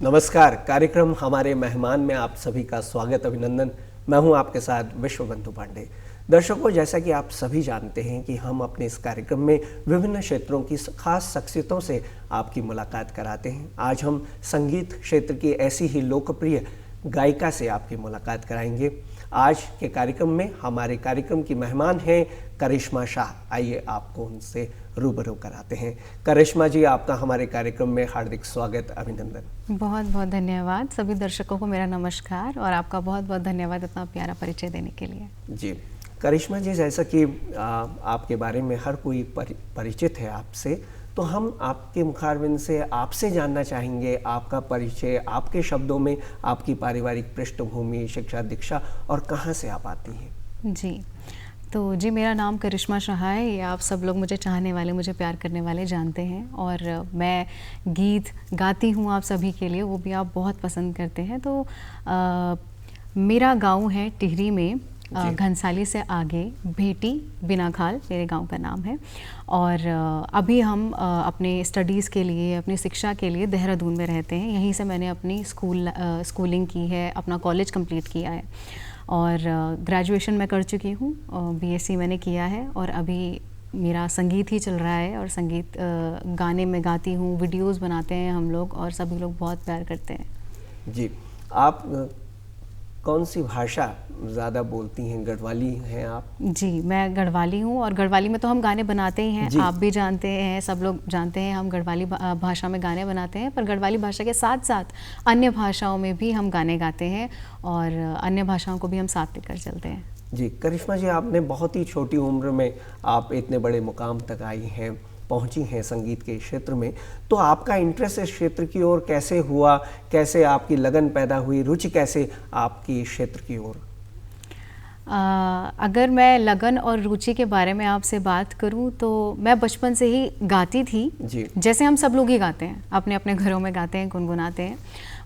नमस्कार। कार्यक्रम हमारे मेहमान में आप सभी का स्वागत, अभिनंदन। मैं हूं आपके साथ विश्वबंधु पांडे। दर्शकों, जैसा कि आप सभी जानते हैं कि हम अपने इस कार्यक्रम में विभिन्न क्षेत्रों की खास शख्सियतों से आपकी मुलाकात कराते हैं। आज हम संगीत क्षेत्र की ऐसी ही लोकप्रिय गायिका से आपकी मुलाकात कराएंगे। आज के कार्यक्रम में हमारे कार्यक्रम की मेहमान हैं करिश्मा शाह। आइए आपको उनसे रूबरू कराते हैं। करिश्मा जी, आपका हमारे कार्यक्रम में हार्दिक स्वागत, अभिनंदन। बहुत बहुत धन्यवाद। सभी दर्शकों को मेरा नमस्कार और आपका बहुत बहुत धन्यवाद इतना प्यारा परिचय देने के लिए। जी करिश्मा जी, जैसा कि आपके बारे में हर कोई परिचित है आपसे, तो हम आपके मुखारबिन से आपसे जानना चाहेंगे आपका परिचय, आपके शब्दों में आपकी पारिवारिक पृष्ठभूमि, शिक्षा, दीक्षा और कहाँ से आप आती हैं। जी, तो जी मेरा नाम करिश्मा शाह है। ये आप सब लोग मुझे चाहने वाले, मुझे प्यार करने वाले जानते हैं और मैं गीत गाती हूँ आप सभी के लिए, वो भी आप बहुत पसंद करते हैं। तो मेरा गांव है टिहरी में, घनसाली से आगे भेटी बिनाखाल मेरे गांव का नाम है। और अभी हम अपने स्टडीज़ के लिए, अपनी शिक्षा के लिए देहरादून में रहते हैं। यहीं से मैंने अपनी स्कूलिंग की है, अपना कॉलेज कंप्लीट किया है और ग्रेजुएशन मैं कर चुकी हूँ। बीएससी मैंने किया है और अभी मेरा संगीत ही चल रहा है और संगीत गाने में गाती हूँ, वीडियोस बनाते हैं हम लोग और सभी लोग बहुत प्यार करते हैं। जी, आप कौन सी भाषा ज़्यादा बोलती हैं? गढ़वाली हैं आप? जी, मैं गढ़वाली हूँ और गढ़वाली में तो हम गाने बनाते ही हैं, आप भी जानते हैं, सब लोग जानते हैं, हम गढ़वाली भाषा में गाने बनाते हैं। पर गढ़वाली भाषा के साथ साथ अन्य भाषाओं में भी हम गाने गाते हैं और अन्य भाषाओं को भी हम साथ लेकर चलते हैं। जी करिश्मा जी, आपने बहुत ही छोटी उम्र में आप इतने बड़े मुकाम तक आई हैं, पहुंची हैं संगीत के क्षेत्र में। तो आपका इंटरेस्ट इस क्षेत्र की ओर कैसे हुआ? कैसे आपकी लगन पैदा हुई, रुचि कैसे आपकी क्षेत्र की ओर? अगर मैं लगन और रुचि के बारे में आपसे बात करूं तो मैं बचपन से ही गाती थी जी। जैसे हम सब लोग ही गाते हैं, अपने अपने घरों में गाते हैं, गुनगुनाते हैं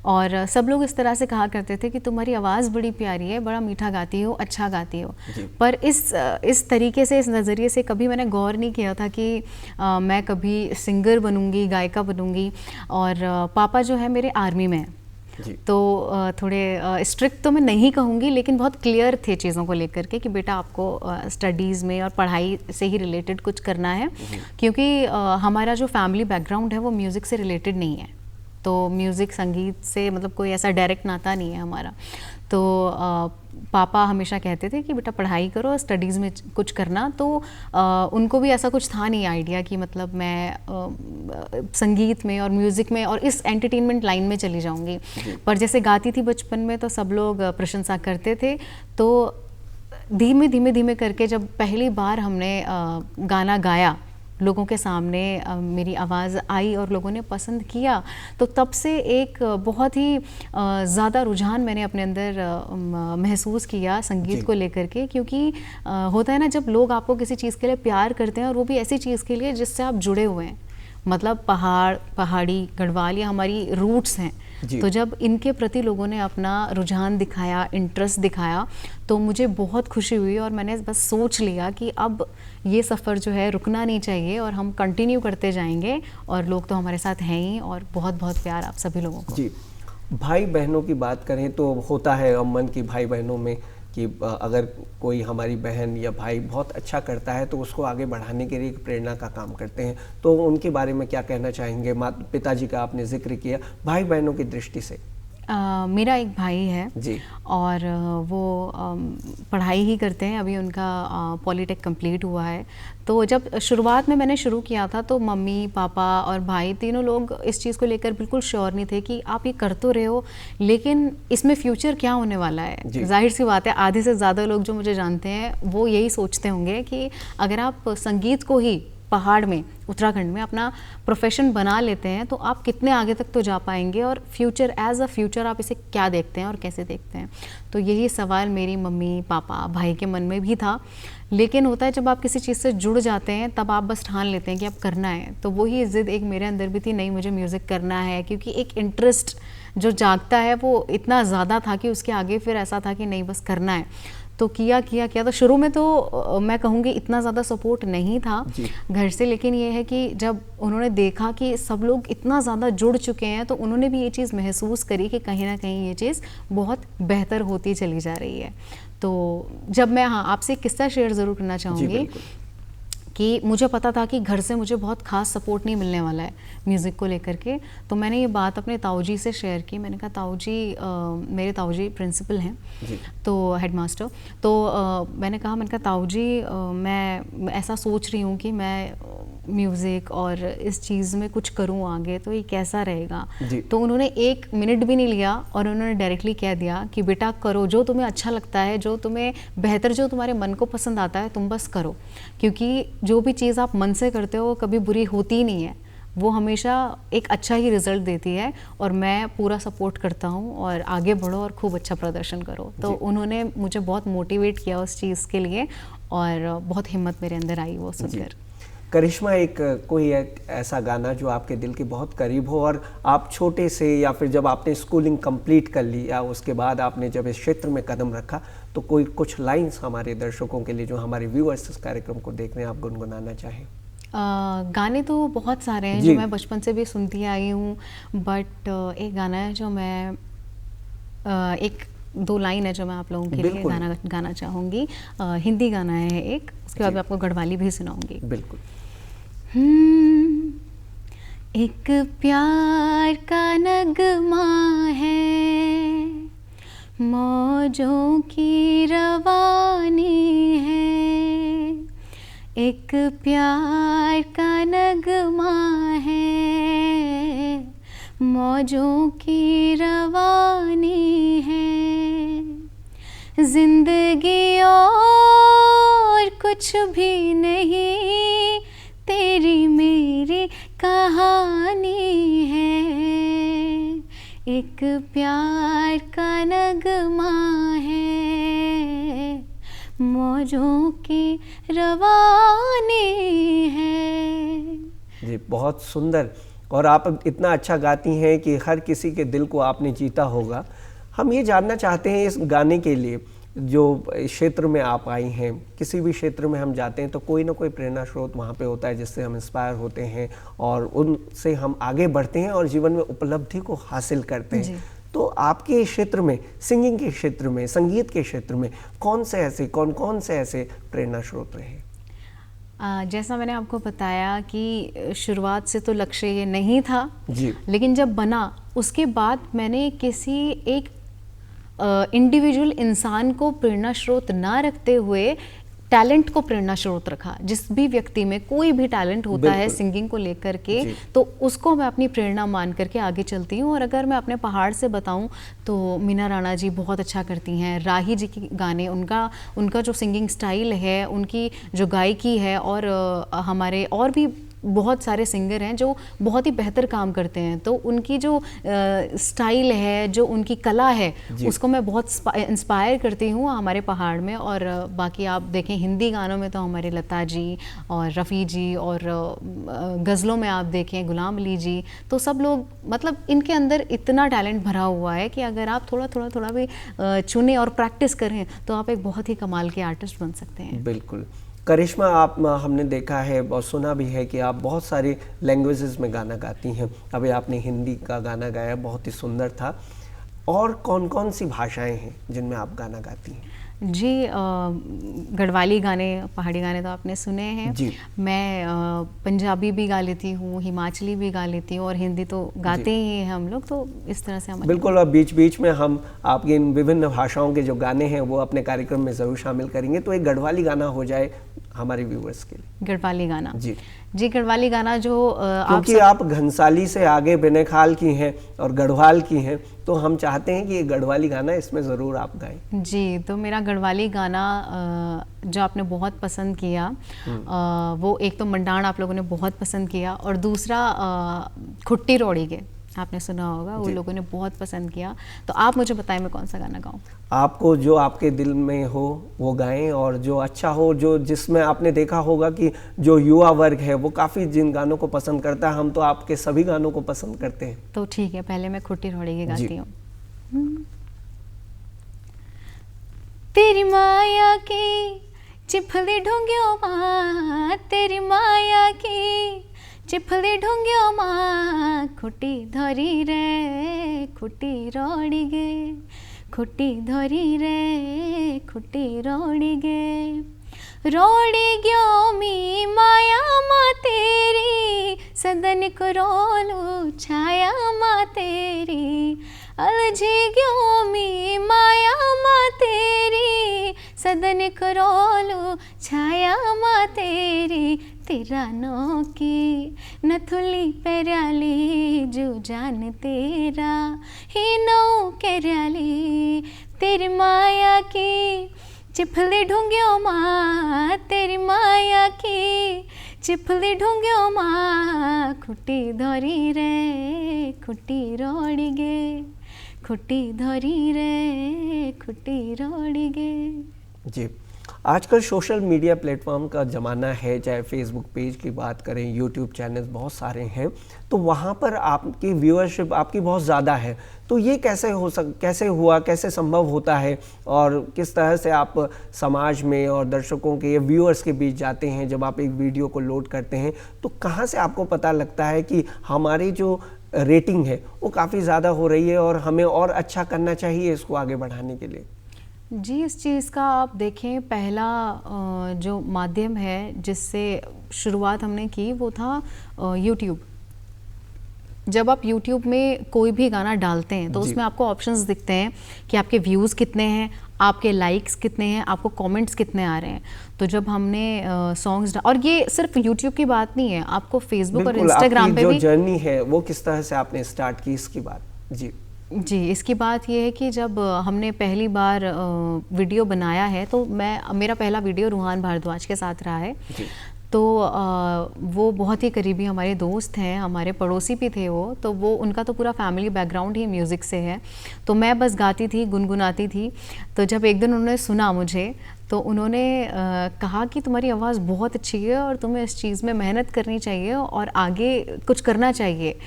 और सब लोग इस तरह से कहा करते थे कि तुम्हारी आवाज़ बड़ी प्यारी है, बड़ा मीठा गाती हो, अच्छा गाती हो। पर इस तरीके से, इस नज़रिए से कभी मैंने गौर नहीं किया था कि मैं कभी सिंगर बनूंगी, गायिका बनूंगी। और पापा जो है मेरे आर्मी में है, तो थोड़े स्ट्रिक्ट तो मैं नहीं कहूँगी, लेकिन बहुत क्लियर थे चीज़ों को लेकर के कि बेटा आपको स्टडीज़ में और पढ़ाई से ही रिलेटेड कुछ करना है, क्योंकि हमारा जो फैमिली बैकग्राउंड है वो म्यूज़िक से रिलेटेड नहीं है। तो म्यूज़िक, संगीत से मतलब कोई ऐसा डायरेक्ट नाता नहीं है हमारा। तो पापा हमेशा कहते थे कि बेटा पढ़ाई करो, स्टडीज़ में कुछ करना। तो उनको भी ऐसा कुछ था नहीं आइडिया कि मतलब मैं संगीत में और म्यूज़िक में और इस एंटरटेनमेंट लाइन में चली जाऊंगी। पर जैसे गाती थी बचपन में तो सब लोग प्रशंसा करते थे। तो धीमे धीमे धीमे करके जब पहली बार हमने गाना गाया लोगों के सामने, मेरी आवाज़ आई और लोगों ने पसंद किया, तो तब से एक बहुत ही ज़्यादा रुझान मैंने अपने अंदर महसूस किया संगीत को लेकर के। क्योंकि होता है ना, जब लोग आपको किसी चीज़ के लिए प्यार करते हैं और वो भी ऐसी चीज़ के लिए जिससे आप जुड़े हुए हैं, मतलब पहाड़ी, गढ़वाल या हमारी रूट्स हैं, तो जब इनके प्रति लोगों ने अपना रुझान दिखाया, इंटरेस्ट दिखाया, तो मुझे बहुत खुशी हुई और मैंने बस सोच लिया कि अब ये सफ़र जो है रुकना नहीं चाहिए और हम कंटिन्यू करते जाएंगे। और लोग तो हमारे साथ हैं ही और बहुत बहुत प्यार आप सभी लोगों को। जी, भाई बहनों की बात करें तो होता है अमन की भाई बहनों में कि अगर कोई हमारी बहन या भाई बहुत अच्छा करता है तो उसको आगे बढ़ाने के लिए एक प्रेरणा का काम करते हैं। तो उनके बारे में क्या कहना चाहेंगे? पिताजी का आपने जिक्र किया, भाई बहनों की दृष्टि से। मेरा एक भाई है जी, और वो पढ़ाई ही करते हैं। अभी उनका पॉलिटेक कंप्लीट हुआ है। तो जब शुरुआत में मैंने शुरू किया था तो मम्मी, पापा और भाई तीनों लोग इस चीज़ को लेकर बिल्कुल श्योर नहीं थे कि आप ये कर तो रहे हो, लेकिन इसमें फ्यूचर क्या होने वाला है। जाहिर सी बात है, आधे से ज़्यादा लोग जो मुझे जानते हैं वो यही सोचते होंगे कि अगर आप संगीत को ही पहाड़ में, उत्तराखंड में अपना प्रोफेशन बना लेते हैं तो आप कितने आगे तक तो जा पाएंगे, और फ्यूचर एज अ फ्यूचर आप इसे क्या देखते हैं और कैसे देखते हैं। तो यही सवाल मेरी मम्मी, पापा, भाई के मन में भी था। लेकिन होता है जब आप किसी चीज़ से जुड़ जाते हैं तब आप बस ठान लेते हैं कि अब करना है। तो वही ज़िद एक मेरे अंदर भी थी, नहीं मुझे म्यूज़िक करना है, क्योंकि एक इंटरेस्ट जो जागता है वो इतना ज़्यादा था कि उसके आगे फिर ऐसा था कि नहीं बस करना है। तो किया तो शुरू में तो मैं कहूँगी इतना ज़्यादा सपोर्ट नहीं था घर से, लेकिन ये है कि जब उन्होंने देखा कि सब लोग इतना ज़्यादा जुड़ चुके हैं तो उन्होंने भी ये चीज़ महसूस करी कि कहीं ना कहीं ये चीज़ बहुत बेहतर होती चली जा रही है। तो जब मैं आपसे एक किस्सा शेयर ज़रूर करना चाहूँगी कि मुझे पता था कि घर से मुझे बहुत ख़ास सपोर्ट नहीं मिलने वाला है म्यूज़िक को लेकर के, तो मैंने ये बात अपने ताऊ जी से शेयर की। मैंने कहा ताऊ जी, मेरे ताऊ जी प्रिंसिपल हैं, तो हेडमास्टर, तो मैंने कहा ताऊ जी, मैं ऐसा सोच रही हूँ कि मैं म्यूज़िक और इस चीज़ में कुछ करूँ आगे, तो ये कैसा रहेगा। तो उन्होंने 1 मिनट भी नहीं लिया और उन्होंने डायरेक्टली कह दिया कि बेटा करो, जो तुम्हें अच्छा लगता है, जो तुम्हें बेहतर, जो तुम्हारे मन को पसंद आता है तुम बस करो, क्योंकि जो भी चीज़ आप मन से करते हो वो कभी बुरी होती ही नहीं है, वो हमेशा एक अच्छा ही रिजल्ट देती है। और मैं पूरा सपोर्ट करता हूँ और आगे बढ़ो और खूब अच्छा प्रदर्शन करो। तो उन्होंने मुझे बहुत मोटिवेट किया उस चीज़ के लिए और बहुत हिम्मत मेरे अंदर आई वो सुनकर। करिश्मा, कोई ऐसा गाना जो आपके दिल के बहुत करीब हो और आप छोटे से या फिर जब आपने स्कूलिंग कंप्लीट कर ली या उसके बाद आपने जब इस क्षेत्र में कदम रखा, तो कोई कुछ लाइंस हमारे दर्शकों के लिए, जो हमारे व्यूअर्स इस कार्यक्रम को देख रहे हैं, आप गुनगुनाना चाहें? गाने तो बहुत सारे हैं जो मैं बचपन से भी सुनती आई हूँ, बट एक गाना है जो मैं 1-2 लाइन है जो मैं आप लोगों के लिए गाना चाहूँगी। हिंदी गाना है एक, उसके बाद मैं आपको गढ़वाली भी सुनाऊंगी। बिल्कुल। एक प्यार का नगमा है, मौजों की रवानी है, एक प्यार का नगमा है, मौजों की रवानी है, जिंदगी और कुछ भी नहीं, तेरी मेरी कहानी है, एक प्यार का नगमा है, मौजों की रवानी है। जी, बहुत सुंदर। और आप इतना अच्छा गाती हैं कि हर किसी के दिल को आपने जीता होगा। हम ये जानना चाहते हैं इस गाने के लिए, जो क्षेत्र में आप आई हैं, किसी भी क्षेत्र में हम जाते हैं तो कोई ना कोई प्रेरणा स्रोत वहाँ पे होता है जिससे हम इंस्पायर होते हैं और उनसे हम आगे बढ़ते हैं और जीवन में उपलब्धि को हासिल करते हैं। तो आपके क्षेत्र में, सिंगिंग के क्षेत्र में, संगीत के क्षेत्र में कौन कौन से ऐसे प्रेरणा स्रोत रहे? जैसा मैंने आपको बताया कि शुरुआत से तो लक्ष्य ये नहीं था जी, लेकिन जब बना उसके बाद मैंने किसी एक इंडिविजुअल इंसान को प्रेरणा स्रोत ना रखते हुए टैलेंट को प्रेरणा स्रोत रखा। जिस भी व्यक्ति में कोई भी टैलेंट होता है सिंगिंग को लेकर के, तो उसको मैं अपनी प्रेरणा मान करके आगे चलती हूँ। और अगर मैं अपने पहाड़ से बताऊँ तो मीना राणा जी बहुत अच्छा करती हैं, राही जी के गाने, उनका जो सिंगिंग स्टाइल है, उनकी जो गायकी है, और हमारे और भी बहुत सारे सिंगर हैं जो बहुत ही बेहतर काम करते हैं। तो उनकी जो स्टाइल है, जो उनकी कला है, उसको मैं बहुत इंस्पायर करती हूँ हमारे पहाड़ में। और बाकी आप देखें हिंदी गानों में तो हमारे लता जी और रफ़ी जी, और गज़लों में आप देखें गुलाम अली जी, तो सब लोग मतलब इनके अंदर इतना टैलेंट भरा हुआ है कि अगर आप थोड़ा भी चुनें और प्रैक्टिस करें तो आप एक बहुत ही कमाल के आर्टिस्ट बन सकते हैं। बिल्कुल। करिश्मा, आप, हमने देखा है और सुना भी है कि आप बहुत सारी लैंग्वेजेस में गाना गाती हैं। अभी आपने हिंदी का गाना गाया, बहुत ही सुंदर था। और कौन कौन सी भाषाएं हैं जिनमें आप गाना गाती हैं? जी, गढ़वाली गाने, पहाड़ी गाने तो आपने सुने हैं जी। मैं पंजाबी भी गा लेती हूँ, हिमाचली भी गा लेती हूँ, और हिंदी तो गाते ही हैं हम लोग। तो इस तरह से हम बिल्कुल। और बीच बीच में हम आपके इन विभिन्न भाषाओं के जो गाने हैं वो अपने कार्यक्रम में ज़रूर शामिल करेंगे। तो एक गढ़वाली गाना हो जाए हमारे व्यूअर्स के लिए। गढ़वाली गाना जी, गढ़वाली गाना जो क्योंकि आप घनसाली से आगे बेनेखाल की हैं और गढ़वाल की हैं, तो हम चाहते हैं कि ये गढ़वाली गाना इसमें ज़रूर आप गाएं। जी, तो मेरा गढ़वाली गाना जो आपने बहुत पसंद किया, वो एक तो मंडाण आप लोगों ने बहुत पसंद किया, और दूसरा खुट्टी रोड़ी के आपने सुना होगा, वो लोगों ने बहुत पसंद किया। तो आप मुझे बताएं मैं कौन सा गाना गाऊं? आपको जो आपके दिल में हो वो गाएं, और जो अच्छा हो, जो जिसमें आपने देखा होगा कि जो युवा वर्ग है वो काफ़ी जिन गानों को पसंद करता है, हम तो आपके सभी गानों को पसंद करते हैं। तो ठीक है, पहले मैं खुट्टी रोड़ी के गाती हूँ। तेरी माया की चिफली ढूंगियो माँ, तेरी माया की चिफली ढूंगियो माँ, खुटी धरी रे खुटी रोड़ी गे, खुटी धरी रे खुटी रोड़ी गे, रोड़ी गयो मी माया माँ तेरी, सदन को रोलू छाया माँ तेरी, अलझी गयो मी माया माँ तेरी, सदन को रोलू छाया माँ तेरी, तेरा नो की नथुली पेराली जो जान तेरा ही नो केराली, तेरी माया की चिफली ढूंगियो माँ, तेरी माया की चिफली ढूंगियो माँ, खुटी धरी रे खुटी रोड़ी गे, खुटी धरी रे खुटी रोड़ी गे। जी, आजकल सोशल मीडिया प्लेटफॉर्म का ज़माना है, चाहे फेसबुक पेज की बात करें, यूट्यूब चैनल्स बहुत सारे हैं, तो वहाँ पर आपकी व्यूअरशिप आपकी बहुत ज़्यादा है। तो ये कैसे हुआ, कैसे संभव होता है, और किस तरह से आप समाज में और दर्शकों के या व्यूअर्स के बीच जाते हैं जब आप एक वीडियो को लोड करते हैं, तो कहाँ से आपको पता लगता है कि हमारी जो रेटिंग है वो काफ़ी ज़्यादा हो रही है और हमें और अच्छा करना चाहिए इसको आगे बढ़ाने के लिए? जी, इस चीज़ का आप देखें, पहला जो माध्यम है जिससे शुरुआत हमने की वो था यूट्यूब। जब आप यूट्यूब में कोई भी गाना डालते हैं तो उसमें आपको ऑप्शंस दिखते हैं कि आपके व्यूज़ कितने हैं, आपके लाइक्स कितने हैं, आपको कमेंट्स कितने आ रहे हैं। तो जब हमने सॉन्ग्स, और ये सिर्फ यूट्यूब की बात नहीं है, आपको फेसबुक और इंस्टाग्राम पे भी जो जर्नी है वो किस तरह से आपने स्टार्ट की, इसकी बात। जी, इसकी बात ये है कि जब हमने पहली बार वीडियो बनाया है तो मेरा पहला वीडियो रूहान भारद्वाज के साथ रहा है। तो वो बहुत ही करीबी हमारे दोस्त हैं, हमारे पड़ोसी भी थे वो, तो उनका तो पूरा फैमिली बैकग्राउंड ही म्यूज़िक से है। तो मैं बस गाती थी, गुनगुनाती थी। तो जब एक दिन उन्होंने सुना मुझे तो उन्होंने कहा कि तुम्हारी आवाज़ बहुत अच्छी है और तुम्हें इस चीज़ में मेहनत करनी चाहिए और आगे कुछ करना चाहिए।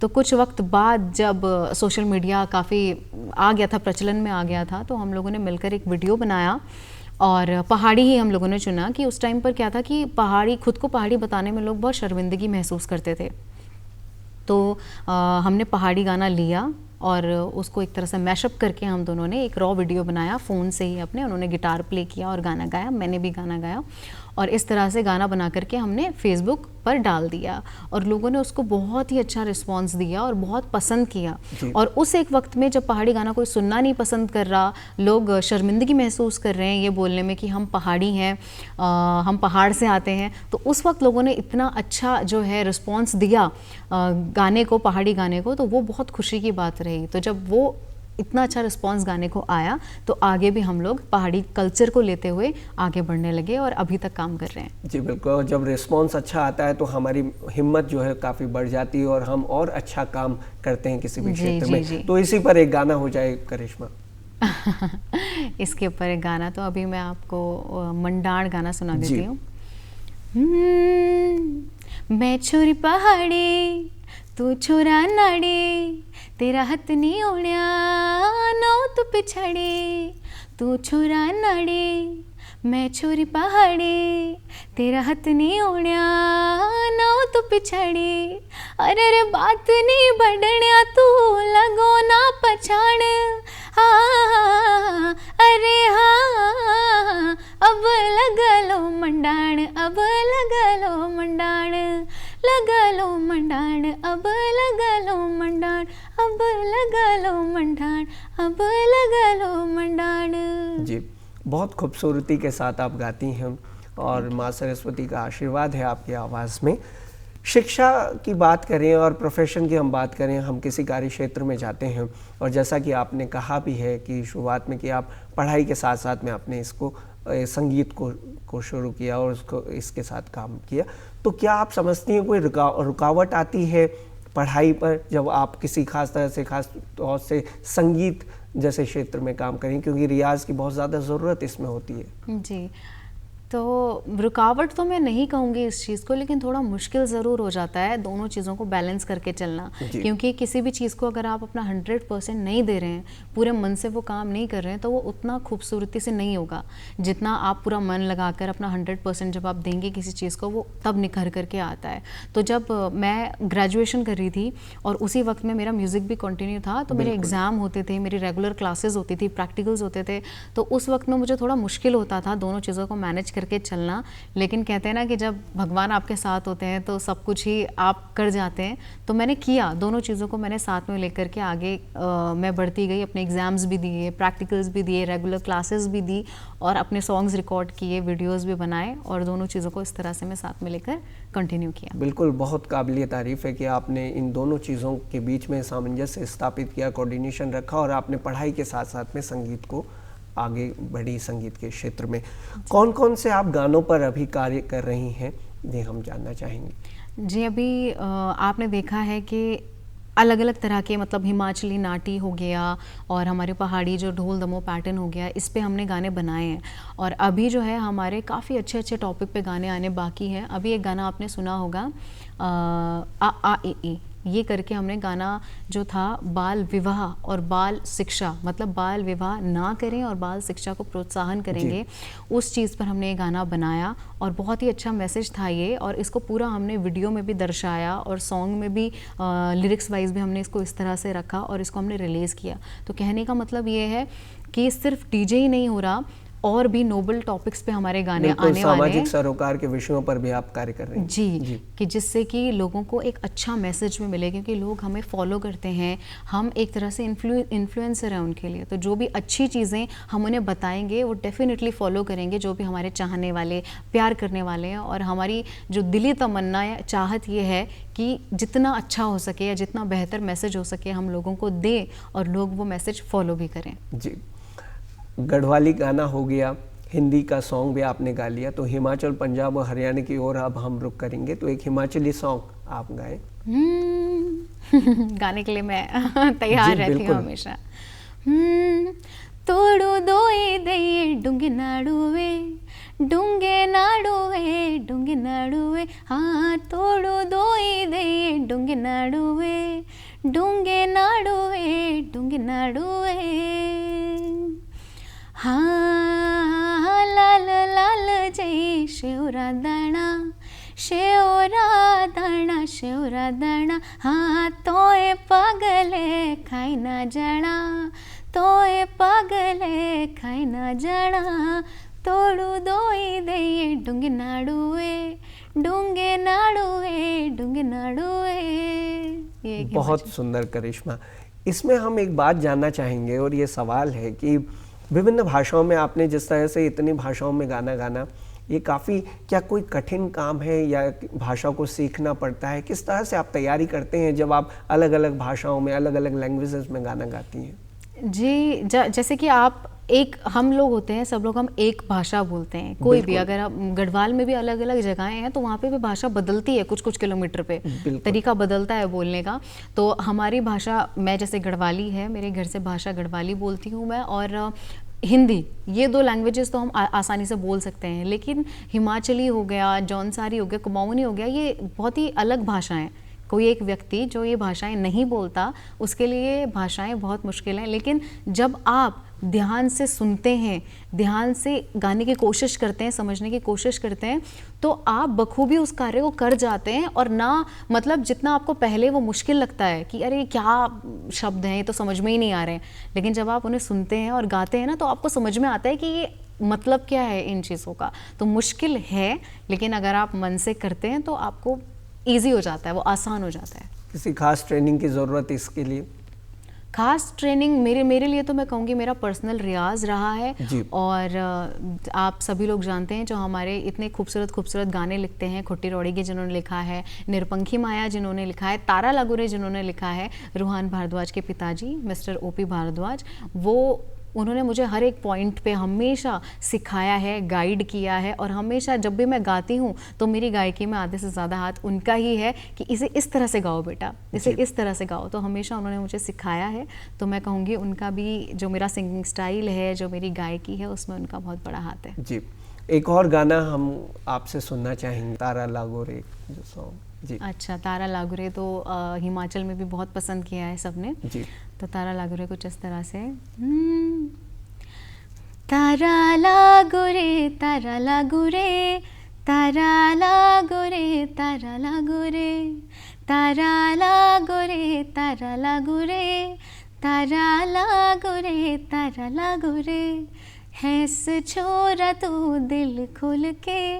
तो कुछ वक्त बाद जब सोशल मीडिया काफ़ी आ गया था, प्रचलन में आ गया था, तो हम लोगों ने मिलकर एक वीडियो बनाया और पहाड़ी ही हम लोगों ने चुना कि उस टाइम पर क्या था कि खुद को पहाड़ी बताने में लोग बहुत शर्मिंदगी महसूस करते थे। तो हमने पहाड़ी गाना लिया और उसको एक तरह से मैशअप करके हम दोनों ने एक रॉ वीडियो बनाया फ़ोन से ही अपने। उन्होंने गिटार प्ले किया और गाना गाया, मैंने भी गाना गाया, और इस तरह से गाना बना करके हमने फेसबुक पर डाल दिया और लोगों ने उसको बहुत ही अच्छा रिस्पांस दिया और बहुत पसंद किया। और उस एक वक्त में जब पहाड़ी गाना कोई सुनना नहीं पसंद कर रहा, लोग शर्मिंदगी महसूस कर रहे हैं ये बोलने में कि हम पहाड़ी हैं, हम पहाड़ से आते हैं, तो उस वक्त लोगों ने इतना अच्छा जो है रिस्पांस दिया गाने को, पहाड़ी गाने को, तो वो बहुत खुशी की बात रही। तो जब वो इतना अच्छा रिस्पांस गाने को आया तो आगे भी हम लोग पहाड़ी कल्चर को लेते हुए आगे बढ़ने लगे और अभी तक काम कर रहे हैं। जी बिल्कुल, जब रिस्पांस अच्छा आता है तो हमारी हिम्मत जो है काफ़ी बढ़ जाती है और हम और अच्छा काम करते हैं किसी भी क्षेत्र में। तो इसी पर एक गाना हो जाए करिश्मा। इसके ऊपर एक गाना, तो अभी मैं आपको मंडाण गाना सुना देती हूँ। मैं छोरी पहाड़ी तू छोरा नाड़ी, तेरा हाथ नहीं ओढ़िया नौ तू पिछाड़ी, तू छोरा नाड़ी मैं छोरी पहाड़ी, तेरा हाथ नहीं ओढ़िया नौ तू पिछाड़ी, अरे रे बात नहीं बढ़िया तू लगो ना पछाड़, हाँ अरे हाँ अब लगा लो मंडाण, अब लगा लो मंडाण, लगा लो मंडाण, अब लगा लो मंडाण, अब लगा लो मंडाण, अब लगा लो मंडाण। जी, बहुत खूबसूरती के साथ आप गाती हैं और माँ सरस्वती का आशीर्वाद है आपकी आवाज़ में। शिक्षा की बात करें और प्रोफेशन की हम बात करें, हम किसी कार्य क्षेत्र में जाते हैं और जैसा कि आपने कहा भी है कि शुरुआत में कि आप पढ़ाई के साथ साथ में आपने इसको संगीत को शुरू किया और उसको इसके साथ काम किया, तो क्या आप समझती हैं कोई रुकावट आती है पढ़ाई पर जब आप किसी खास तौर से संगीत जैसे क्षेत्र में काम करें, क्योंकि रियाज की बहुत ज़्यादा ज़रूरत इसमें होती है? जी, तो रुकावट तो मैं नहीं कहूँगी इस चीज़ को, लेकिन थोड़ा मुश्किल ज़रूर हो जाता है दोनों चीज़ों को बैलेंस करके चलना, क्योंकि किसी भी चीज़ को अगर आप अपना 100% नहीं दे रहे हैं, पूरे मन से वो काम नहीं कर रहे हैं, तो वो उतना खूबसूरती से नहीं होगा जितना आप पूरा मन लगाकर अपना 100% जब आप देंगे किसी चीज़ को, वो तब निखर करके आता है। तो जब मैं ग्रेजुएशन कर रही थी और उसी वक्त में मेरा म्यूज़िक भी कंटिन्यू था, तो मेरे एग्ज़ाम होते थे, मेरी रेगुलर क्लासेस होती थी, प्रैक्टिकल्स होते थे, तो उस वक्त में मुझे थोड़ा मुश्किल होता था दोनों चीज़ों को मैनेज करके चलना। लेकिन कहते हैं ना कि जब भगवान आपके साथ होते हैं तो सब कुछ ही आप कर जाते हैं। तो मैंने किया, दोनों चीज़ों को मैंने साथ में लेकर के आगे मैं बढ़ती गई, अपने एग्ज़ाम्स भी दिए, प्रैक्टिकल्स भी दिए, रेगुलर क्लासेस भी दी और अपने सॉन्ग्स रिकॉर्ड किए, वीडियोज़ भी बनाए और दोनों चीज़ों को इस तरह से मैं साथ में लेकर कंटिन्यू किया। बिल्कुल, बहुत काबिलियत तारीफ़ है कि आपने इन दोनों चीज़ों के बीच में सामंजस्य स्थापित किया, कोऑर्डिनेशन रखा और आपने पढ़ाई के साथ साथ में संगीत को आगे बढ़ी संगीत के क्षेत्र में। कौन कौन से आप गानों पर अभी कार्य कर रही हैं, ये हम जानना चाहेंगे। जी, अभी आपने देखा है कि अलग अलग तरह के, मतलब हिमाचली नाटी हो गया और हमारे पहाड़ी जो ढोल दमो पैटर्न हो गया, इस पे हमने गाने बनाए हैं और अभी जो है हमारे काफ़ी अच्छे अच्छे टॉपिक पे गाने आने बाकी हैं। अभी एक गाना आपने सुना होगा आ ई, ये करके हमने गाना जो था बाल विवाह और बाल शिक्षा, मतलब बाल विवाह ना करें और बाल शिक्षा को प्रोत्साहन करेंगे, उस चीज़ पर हमने ये गाना बनाया और बहुत ही अच्छा मैसेज था ये। और इसको पूरा हमने वीडियो में भी दर्शाया और सॉन्ग में भी लिरिक्स वाइज भी हमने इसको इस तरह से रखा और इसको हमने रिलीज़ किया। तो कहने का मतलब ये है कि सिर्फ डीजे ही नहीं हो रहा, और भी नोबल टॉपिक्स पे हमारे गाने आने वाले हैं। सामाजिक सरोकार के विषयों पर भी आप कार्य कर रहे हैं। जी, कि जिससे कि लोगों को एक अच्छा मैसेज में मिले, क्योंकि लोग हमें फॉलो करते हैं, हम एक तरह से इन्फ्लुएंसर हैं उनके लिए। तो जो भी अच्छी चीज़ें हम उन्हें बताएंगे वो डेफिनेटली फॉलो करेंगे, जो भी हमारे चाहने वाले, प्यार करने वाले हैं। और हमारी जो दिली तमन्ना या चाहत ये है कि जितना अच्छा हो सके या जितना बेहतर मैसेज हो सके हम लोगों को दें और लोग वो मैसेज फॉलो भी करें। जी, गढ़वाली गाना हो गया, हिंदी का सॉन्ग भी आपने गा लिया, तो हिमाचल, पंजाब और हरियाणा की ओर अब हम रुख करेंगे, तो एक हिमाचली सॉन्ग आप गाएं। गाने के लिए मैं तैयार रहती हूँ हमेशा। तोड़ू दोई दे डूंगे नाड़ुए, डूंगे नाड़ुए, डूंगे नाड़ुए, हाँ तोड़ू दोई दे डूंगे नाड़ुए, डूंगे नाड़ुए, डूंगे नाड़ुए, हाँ लाल लाल जय शेवरा दाना, शेवरा दाना, शेवरा दाना, हाँ तोए पागले खाई ना जाना, तोए पागले खाई ना जाना, तोड़ू दोई दे डूंगे नाड़ुए, डूंगे नाड़ुए, डूंगे नाड़ुए। बहुत सुंदर करिश्मा। इसमें हम एक बात जानना चाहेंगे और ये सवाल है कि विभिन्न भाषाओं में आपने जिस तरह से इतनी भाषाओं में गाना गाना, ये काफ़ी, क्या कोई कठिन काम है या भाषा को सीखना पड़ता है? किस तरह से आप तैयारी करते हैं जब आप अलग अलग भाषाओं में, अलग अलग लैंग्वेजेस में गाना गाती हैं? जी, जैसे कि आप एक, हम लोग होते हैं, सब लोग हम एक भाषा बोलते हैं, कोई भी, अगर आप गढ़वाल में भी अलग अलग जगहें हैं तो वहाँ पे भी भाषा बदलती है, कुछ कुछ किलोमीटर पे तरीका बदलता है बोलने का। तो हमारी भाषा, मैं जैसे गढ़वाली है, मेरे घर से भाषा गढ़वाली बोलती हूँ मैं, और हिंदी, ये दो लैंग्वेजेस तो हम आसानी से बोल सकते हैं। लेकिन हिमाचली हो गया, जौनसारी हो गया, कुमाऊनी हो गया, ये बहुत ही अलग भाषाएं। कोई एक व्यक्ति जो ये भाषाएं नहीं बोलता, उसके लिए भाषाएं बहुत मुश्किल हैं। लेकिन जब आप ध्यान से सुनते हैं, ध्यान से गाने की कोशिश करते हैं, समझने की कोशिश करते हैं, तो आप बखूबी उस कार्य को कर जाते हैं। और ना, मतलब जितना आपको पहले वो मुश्किल लगता है कि अरे क्या शब्द हैं, ये तो समझ में ही नहीं आ रहे हैं, लेकिन जब आप उन्हें सुनते हैं और गाते हैं ना, तो आपको समझ में आता है कि ये मतलब क्या है इन चीज़ों का। तो मुश्किल है, लेकिन अगर आप मन से करते हैं तो आपको ईजी हो जाता है, वो आसान हो जाता है। किसी खास ट्रेनिंग की ज़रूरत है इसके लिए? खास ट्रेनिंग मेरे लिए तो मैं कहूँगी मेरा पर्सनल रियाज रहा है। और आप सभी लोग जानते हैं जो हमारे इतने खूबसूरत खूबसूरत गाने लिखते हैं, खुट्टी रौड़ी के जिन्होंने लिखा है, निरपंखी माया जिन्होंने लिखा है, तारा लागुरे जिन्होंने लिखा है, रूहान भारद्वाज के पिताजी मिस्टर ओपी भारद्वाज, वो उन्होंने मुझे हर एक पॉइंट पे हमेशा सिखाया है, गाइड किया है। और हमेशा जब भी मैं गाती हूँ तो मेरी गायकी में आधे से ज़्यादा हाथ उनका ही है कि इसे इस तरह से गाओ बेटा, इसे इस तरह से गाओ। तो हमेशा उन्होंने मुझे सिखाया है। तो मैं कहूँगी उनका भी, जो मेरा सिंगिंग स्टाइल है, जो मेरी गायकी है, उसमें उनका बहुत बड़ा हाथ है। जी, एक और गाना हम आपसे सुनना चाहेंगे, तारा लागो रे जो सॉन्ग। जी अच्छा, तारा लागो रे तो हिमाचल में भी बहुत पसंद किया है सबने जी। तो तारा लागो रे कुछ इस तरह से। तारा लागो रे, तारा लागो रे, तारा लागो रे, तारा लागो रे, तारा लागो रे, तारा लागो रे, तारा लागो रे, तारा लागो रे, हैस छोरा तू दिल खोल के,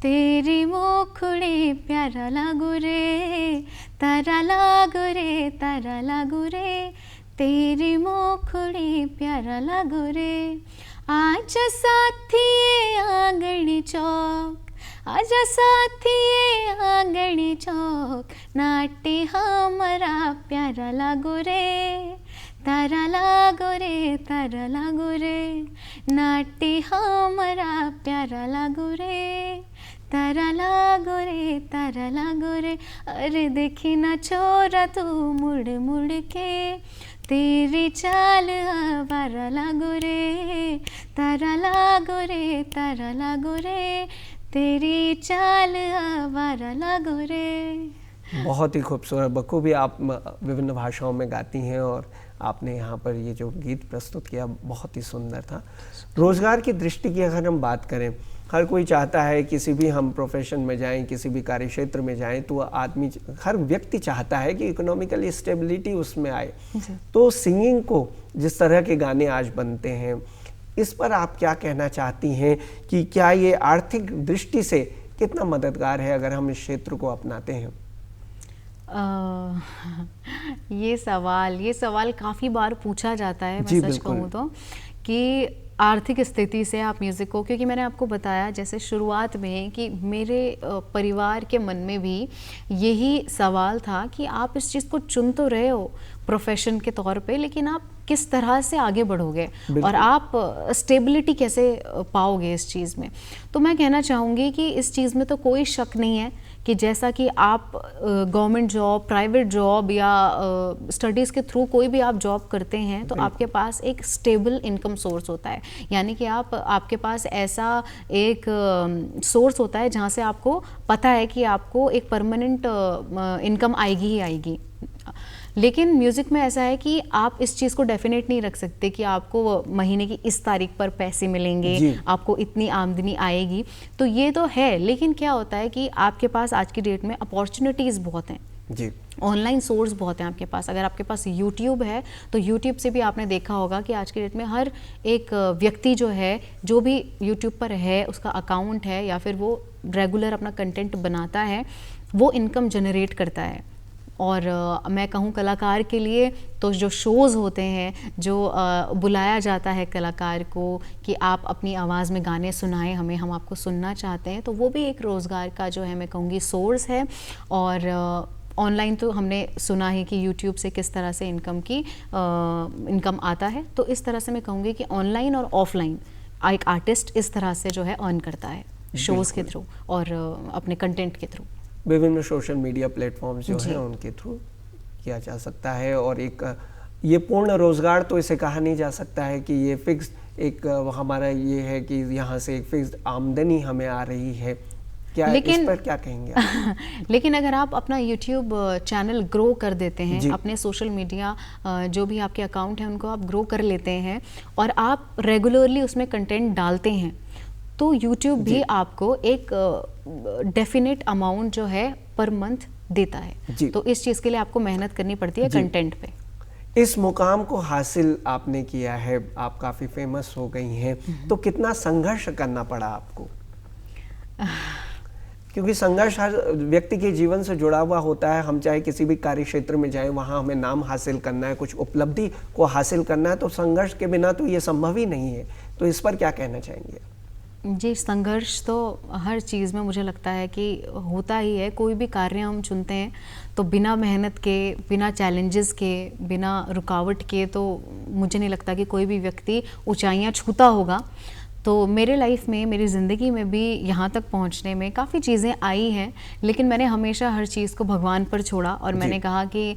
तेरी मुखड़ी प्यारा लागो रे, तारा लागो रे, तारा लागो रे, तेरी मुखड़ी प्यारा लागो रे, आज साथिये आंगणी चौक, आजा साथिये आंगणी चौक, नाट्य हमारा प्यारा लागो रे, तारा लागो रे, तारा लागो रे, नाट्य हमारा प्यारा लागो रे, तारा लागो रे, तारा लागो रे, अरे देखी ना छोरा तू मुड़ मुड़ के, तेरी चाल आवारा लागो रे, तारा लागो रे, तारा लागो रे, तेरी चाल आवारा लागो रे। बहुत ही खूबसूरत, बखूबी आप विभिन्न भाषाओं में गाती हैं और आपने यहाँ पर ये जो गीत प्रस्तुत किया बहुत ही सुंदर था। रोज़गार की दृष्टि की अगर हम बात करें, हर कोई चाहता है किसी भी हम प्रोफेशन में जाएं, किसी भी कार्य क्षेत्र में जाएं तो आदमी, हर व्यक्ति चाहता है कि इकोनॉमिकली स्टेबिलिटी उसमें आए। तो सिंगिंग को जिस तरह के गाने आज बनते हैं, इस पर आप क्या कहना चाहती हैं कि क्या ये आर्थिक दृष्टि से कितना मददगार है अगर हम इस क्षेत्र को अपनाते हैं? ये सवाल काफ़ी बार पूछा जाता है, मैं सच कहूँ तो, कि आर्थिक स्थिति से आप म्यूज़िक को, क्योंकि मैंने आपको बताया जैसे शुरुआत में कि मेरे परिवार के मन में भी यही सवाल था कि आप इस चीज़ को चुन तो रहे हो प्रोफेशन के तौर पे, लेकिन आप किस तरह से आगे बढ़ोगे और आप स्टेबिलिटी कैसे पाओगे इस चीज़ में। तो मैं कहना चाहूँगी कि इस चीज़ में तो कोई शक नहीं है कि जैसा कि आप गवर्नमेंट जॉब, प्राइवेट जॉब या स्टडीज़ के थ्रू कोई भी आप जॉब करते हैं तो आपके पास एक स्टेबल इनकम सोर्स होता है, यानी कि आपके पास ऐसा एक सोर्स होता है जहाँ से आपको पता है कि आपको एक परमानेंट इनकम आएगी ही आएगी। लेकिन म्यूज़िक में ऐसा है कि आप इस चीज़ को डेफिनेट नहीं रख सकते कि आपको महीने की इस तारीख पर पैसे मिलेंगे, आपको इतनी आमदनी आएगी, तो ये तो है। लेकिन क्या होता है कि आपके पास आज की डेट में अपॉर्चुनिटीज़ बहुत हैं जी, ऑनलाइन सोर्स बहुत हैं आपके पास। अगर आपके पास यूट्यूब है तो यूट्यूब से भी आपने देखा होगा कि आज की डेट में हर एक व्यक्ति जो है, जो भी यूट्यूब पर है, उसका अकाउंट है या फिर वो रेगुलर अपना कंटेंट बनाता है, वो इनकम जनरेट करता है। और मैं कहूँ कलाकार के लिए तो जो शोज़ होते हैं, जो बुलाया जाता है कलाकार को कि आप अपनी आवाज़ में गाने सुनाएं हमें, हम आपको सुनना चाहते हैं, तो वो भी एक रोज़गार का जो है मैं कहूँगी सोर्स है। और ऑनलाइन तो हमने सुना है कि यूट्यूब से किस तरह से इनकम आता है, तो इस तरह से मैं कहूँगी कि ऑनलाइन और ऑफलाइन एक आर्टिस्ट इस तरह से जो है अर्न करता है शोज़ के थ्रू और अपने कंटेंट के थ्रू। विभिन्न सोशल मीडिया प्लेटफॉर्म्स जो हैं उनके थ्रू किया जा सकता है। और एक ये पूर्ण रोज़गार तो इसे कहा नहीं जा सकता है कि ये फिक्स एक हमारा ये है कि यहाँ से एक फिक्स आमदनी हमें आ रही है, क्या इस पर क्या कहेंगे आप? लेकिन अगर आप अपना यूट्यूब चैनल ग्रो कर देते हैं, अपने सोशल मीडिया जो भी आपके अकाउंट हैं उनको आप ग्रो कर लेते हैं और आप रेगुलरली उसमें कंटेंट डालते हैं, तो YouTube भी आपको एक डेफिनेट अमाउंट जो है पर मंथ देता है। तो इस चीज़ के लिए आपको मेहनत करनी पड़ती है कंटेंट पे। इस मुकाम को हासिल आपने किया है, आप काफ़ी फेमस हो गई हैं, तो कितना संघर्ष करना पड़ा आपको? क्योंकि संघर्ष हर व्यक्ति के जीवन से जुड़ा हुआ होता है। हम चाहे किसी भी कार्य क्षेत्र में जाएं, वहाँ हमें नाम हासिल करना है, कुछ उपलब्धि को हासिल करना है, तो संघर्ष के बिना तो ये संभव ही नहीं है। तो इस पर क्या कहना चाहेंगे? जी, संघर्ष तो हर चीज़ में मुझे लगता है कि होता ही है। कोई भी कार्य हम चुनते हैं तो बिना मेहनत के, बिना चैलेंजेस के, बिना रुकावट के तो मुझे नहीं लगता कि कोई भी व्यक्ति ऊंचाइयां छूता होगा। तो मेरे लाइफ में, मेरी ज़िंदगी में भी यहाँ तक पहुँचने में काफ़ी चीज़ें आई हैं, लेकिन मैंने हमेशा हर चीज़ को भगवान पर छोड़ा और मैंने कहा कि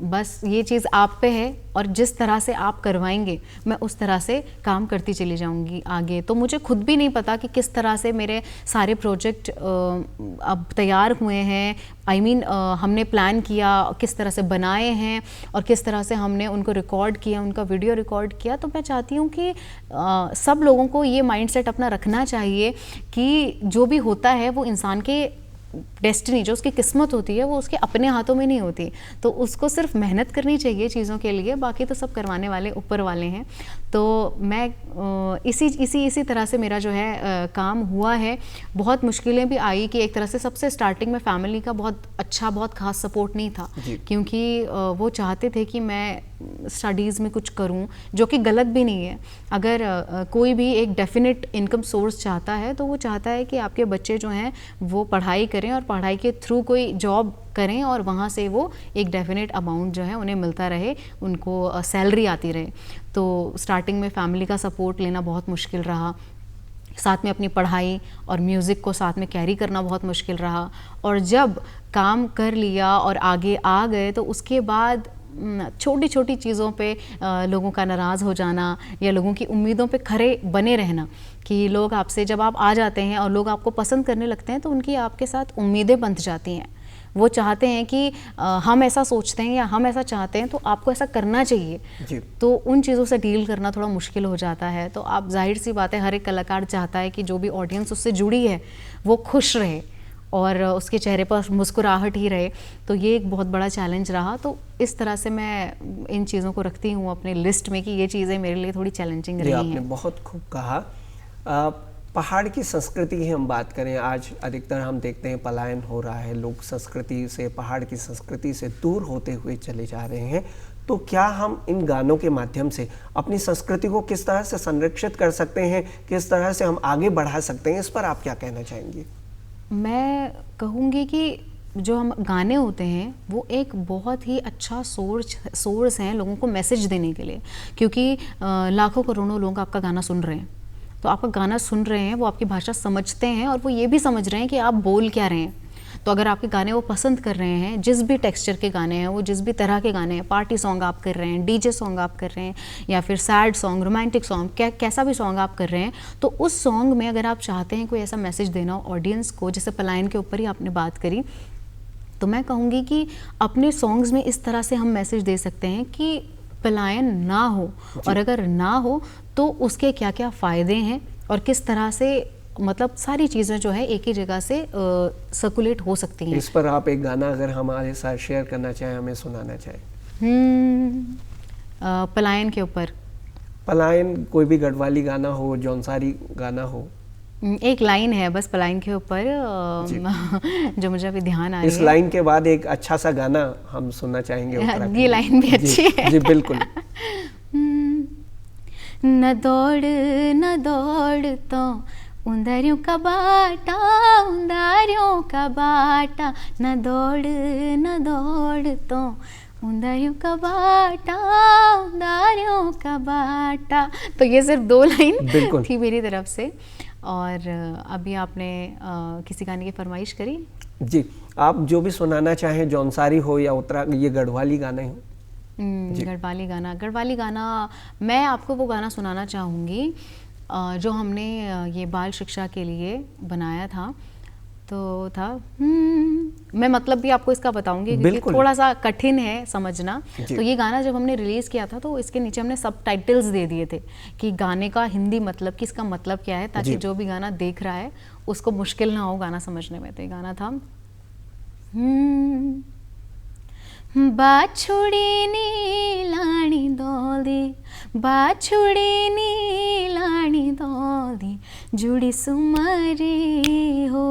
बस ये चीज़ आप पे है, और जिस तरह से आप करवाएंगे मैं उस तरह से काम करती चली जाऊंगी आगे। तो मुझे खुद भी नहीं पता कि किस तरह से मेरे सारे प्रोजेक्ट अब तैयार हुए हैं। हमने प्लान किया, किस तरह से बनाए हैं और किस तरह से हमने उनको रिकॉर्ड किया, उनका वीडियो रिकॉर्ड किया। तो मैं चाहती हूँ कि सब लोगों को ये माइंडसेट अपना रखना चाहिए कि जो भी होता है वो इंसान के डेस्टिनी, जो उसकी किस्मत होती है वो उसके अपने हाथों में नहीं होती। तो उसको सिर्फ मेहनत करनी चाहिए चीज़ों के लिए, बाकी तो सब करवाने वाले ऊपर वाले हैं। तो मैं इसी तरह से मेरा जो है काम हुआ है। बहुत मुश्किलें भी आई कि एक तरह से सबसे स्टार्टिंग में फैमिली का बहुत अच्छा, बहुत खास सपोर्ट नहीं था, क्योंकि वो चाहते थे कि मैं स्टडीज़ में कुछ करूं, जो कि गलत भी नहीं है। अगर कोई भी एक डेफिनेट इनकम सोर्स चाहता है तो वो चाहता है कि आपके बच्चे जो हैं वो पढ़ाई करें और पढ़ाई के थ्रू कोई जॉब करें और वहाँ से वो एक डेफिनेट अमाउंट जो है उन्हें मिलता रहे, उनको सैलरी आती रहे। तो स्टार्टिंग में फैमिली का सपोर्ट लेना बहुत मुश्किल रहा, साथ में अपनी पढ़ाई और म्यूज़िक को साथ में कैरी करना बहुत मुश्किल रहा। और जब काम कर लिया और आगे आ गए तो उसके बाद छोटी छोटी चीज़ों पे लोगों का नाराज़ हो जाना या लोगों की उम्मीदों पे खरे बने रहना, कि लोग आपसे जब आप आ जाते हैं और लोग आपको पसंद करने लगते हैं तो उनकी आपके साथ उम्मीदें बंध जाती हैं। वो चाहते हैं कि हम ऐसा सोचते हैं या हम ऐसा चाहते हैं तो आपको ऐसा करना चाहिए जी। तो उन चीज़ों से डील करना थोड़ा मुश्किल हो जाता है। तो आप जाहिर सी बात है, हर एक कलाकार चाहता है कि जो भी ऑडियंस उससे जुड़ी है वो खुश रहे और उसके चेहरे पर मुस्कुराहट ही रहे। तो ये एक बहुत बड़ा चैलेंज रहा। तो इस तरह से मैं इन चीज़ों को रखती हूँ अपने लिस्ट में कि ये चीज़ें मेरे लिए थोड़ी चैलेंजिंग रही हैं। आपने बहुत खूब कहा। पहाड़ की संस्कृति की हम बात करें, आज अधिकतर हम देखते हैं पलायन हो रहा है, लोग संस्कृति से, पहाड़ की संस्कृति से दूर होते हुए चले जा रहे हैं। तो क्या हम इन गानों के माध्यम से अपनी संस्कृति को किस तरह से संरक्षित कर सकते हैं, किस तरह से हम आगे बढ़ा सकते हैं, इस पर आप क्या कहना चाहेंगे? मैं कहूँगी कि जो हम गाने होते हैं वो एक बहुत ही अच्छा सोर्स हैं लोगों को मैसेज देने के लिए, क्योंकि लाखों करोड़ों लोग आपका गाना सुन रहे हैं। तो आपका गाना सुन रहे हैं, वो आपकी भाषा समझते हैं और वो ये भी समझ रहे हैं कि आप बोल क्या रहे हैं। तो अगर आपके गाने वो पसंद कर रहे हैं, जिस भी टेक्सचर के गाने हैं, वो जिस भी तरह के गाने हैं, पार्टी सॉन्ग आप कर रहे हैं, डीजे सॉन्ग आप कर रहे हैं या फिर सैड सॉन्ग, रोमांटिक सॉन्ग, कैसा भी सॉन्ग आप कर रहे हैं, तो उस सॉन्ग में अगर आप चाहते हैं कोई ऐसा मैसेज देना हो ऑडियंस को, जैसे पलायन के ऊपर ही आपने बात करी, तो मैं कहूँगी कि अपने सॉन्ग्स में इस तरह से हम मैसेज दे सकते हैं कि पलायन ना हो, और अगर ना हो तो उसके क्या क्या फ़ायदे हैं और किस तरह से मतलब सारी चीज़ें जो है एक ही जगह से सर्कुलेट हो सकती हैं। इस पर आप एक गाना अगर हमारे साथ शेयर करना चाहें, हमें सुनाना चाहें। पलायन के ऊपर, पलायन कोई भी गढ़वाली गाना हो, जौनसारी गाना हो, एक लाइन है बस पलायन के ऊपर जो मुझे अभी ध्यान आ रही है। इस लाइन के बाद एक अच्छा सा गाना हम सुनना चाहेंगे। ये लाइन भी अच्छी है। जी बिल्कुल। न दौड़ तो उंदरियों का बाटा, उंदरियों का बाटा, न दौड़ तो उंदरियों का बाटा, उंदरियों का बाटा। तो ये सिर्फ 2 लाइन थी मेरी तरफ से। और अभी आपने किसी गाने की फरमाइश करी? जी, आप जो भी सुनाना चाहें, जौनसारी हो या ये गढ़वाली गाने हो। गढ़वाली गाना मैं आपको वो गाना सुनाना चाहूँगी जो हमने ये बाल शिक्षा के लिए बनाया था। तो था मैं मतलब भी आपको इसका बताऊंगी क्योंकि थोड़ा सा कठिन है समझना। तो ये गाना जब हमने रिलीज़ किया था तो इसके नीचे हमने सबटाइटल्स दे दिए थे कि गाने का हिंदी मतलब कि इसका मतलब क्या है, ताकि जो भी गाना देख रहा है उसको मुश्किल ना हो गाना समझने में। तो ये गाना था बाछुड़ी नीलाणी दौदी, बाछुड़ी नीलाणी दौदी, जुड़ी सुमरी हो,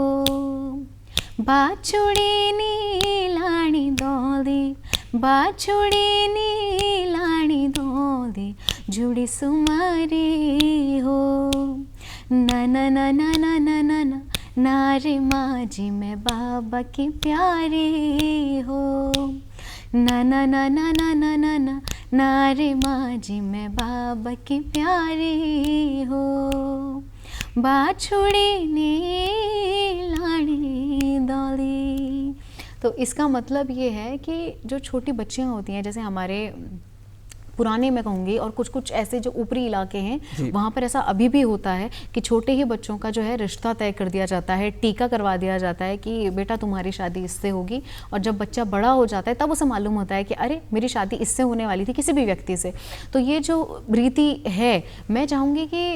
बाछुड़ी नीलाणी दौदी, बाछुड़ी नीलाणी दौदी, जुड़ी सुमरी हो। ना ना ना ना ना ना ना ना नारे माजी मैं बाबा की प्यारी हो, ना ना ना ना ना ना ना ना नारे माजी मैं बाबा की प्यारी हो, बाछुड़ी नीलाणी दौदी। तो इसका मतलब ये है कि जो छोटी बच्चियाँ होती हैं, जैसे हमारे पुराने मैं कहूँगी और कुछ कुछ ऐसे जो ऊपरी इलाके हैं वहाँ पर ऐसा अभी भी होता है कि छोटे ही बच्चों का जो है रिश्ता तय कर दिया जाता है, टीका करवा दिया जाता है कि बेटा तुम्हारी शादी इससे होगी, और जब बच्चा बड़ा हो जाता है तब उसे मालूम होता है कि अरे मेरी शादी इससे होने वाली थी, किसी भी व्यक्ति से। तो ये जो रीति है, मैं चाहूँगी कि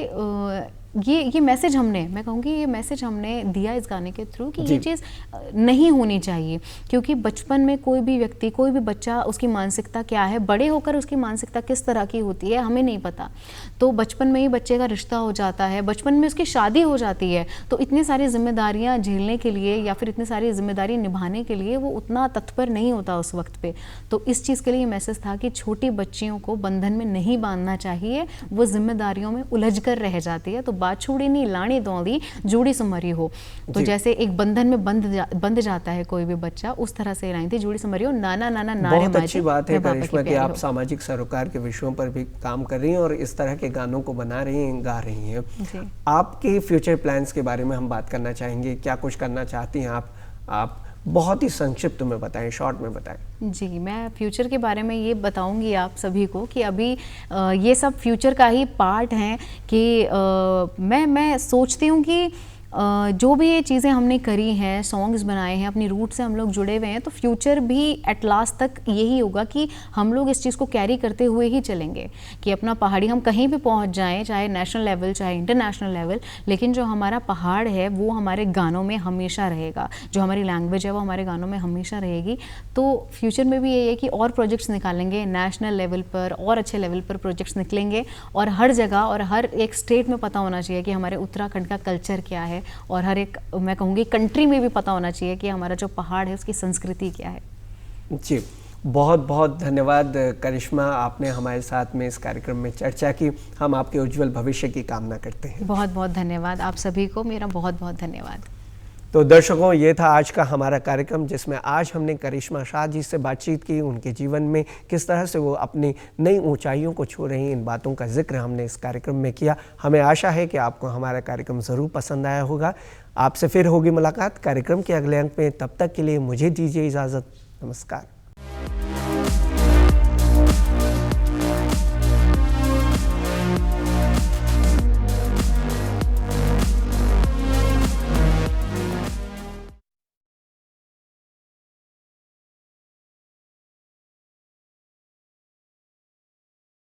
ये मैसेज मैं कहूँगी ये मैसेज हमने दिया इस गाने के थ्रू कि ये चीज़ नहीं होनी चाहिए, क्योंकि बचपन में कोई भी व्यक्ति, कोई भी बच्चा, उसकी मानसिकता क्या है, बड़े होकर उसकी मानसिकता किस तरह की होती है हमें नहीं पता। तो बचपन में ही बच्चे का रिश्ता हो जाता है, बचपन में उसकी शादी हो जाती है, तो इतनी सारी जिम्मेदारियाँ झेलने के लिए या फिर इतनी सारी जिम्मेदारी निभाने के लिए वो उतना तत्पर नहीं होता उस वक्त पे। तो इस चीज़ के लिए मैसेज था कि छोटी बच्चियों को बंधन में नहीं बांधना चाहिए, वो जिम्मेदारियों में उलझ कर रह जाती है। तो बात छुड़ी नहीं लानी दौड़ी जोड़ी सुमरी हो, तो जैसे एक बंधन में बंध जाता है कोई भी बच्चा, उस तरह से लाइन थी जोड़ी सुमरी हो, नाना नाना नारे। बहुत अच्छी बात है करिश्मा कि आप सामाजिक सरोकार के विषयों पर भी काम कर रही हैं और इस तरह के गानों को बना रही हैं, गा रही हैं। आपके फ्यूचर प्लान्स के बारे में हम बात करना चाहेंगे, क्या कुछ करना चाहती हैं आप बहुत ही संक्षिप्त में बताएं, शॉर्ट में बताएं। जी, मैं फ्यूचर के बारे में ये बताऊंगी आप सभी को कि अभी ये सब फ्यूचर का ही पार्ट हैं कि मैं सोचती हूँ कि जो भी ये चीज़ें हमने करी हैं, सॉन्ग्स बनाए हैं, अपनी रूट से हम लोग जुड़े हुए हैं, तो फ्यूचर भी एट लास्ट तक यही होगा कि हम लोग इस चीज़ को कैरी करते हुए ही चलेंगे कि अपना पहाड़ी हम कहीं भी पहुंच जाएं, चाहे नेशनल लेवल चाहे इंटरनेशनल लेवल, लेकिन जो हमारा पहाड़ है वो हमारे गानों में हमेशा रहेगा, जो हमारी लैंग्वेज है वो हमारे गानों में हमेशा रहेगी। तो फ्यूचर में भी यही है कि और प्रोजेक्ट्स निकालेंगे नेशनल लेवल पर, और अच्छे लेवल पर प्रोजेक्ट्स निकलेंगे, और हर जगह और हर एक स्टेट में पता होना चाहिए कि हमारे उत्तराखंड का कल्चर क्या है, और हर एक मैं कहूँगी कंट्री में भी पता होना चाहिए कि हमारा जो पहाड़ है उसकी संस्कृति क्या है। जी, बहुत बहुत धन्यवाद करिश्मा, आपने हमारे साथ में इस कार्यक्रम में चर्चा की। हम आपके उज्जवल भविष्य की कामना करते हैं। बहुत बहुत धन्यवाद आप सभी को, मेरा बहुत बहुत धन्यवाद। तो दर्शकों, ये था आज का हमारा कार्यक्रम जिसमें आज हमने करिश्मा शाह जी से बातचीत की, उनके जीवन में किस तरह से वो अपनी नई ऊंचाइयों को छू रही हैं, इन बातों का जिक्र हमने इस कार्यक्रम में किया। हमें आशा है कि आपको हमारा कार्यक्रम ज़रूर पसंद आया होगा। आपसे फिर होगी मुलाकात कार्यक्रम के अगले अंक में, तब तक के लिए मुझे दीजिए इजाज़त। नमस्कार।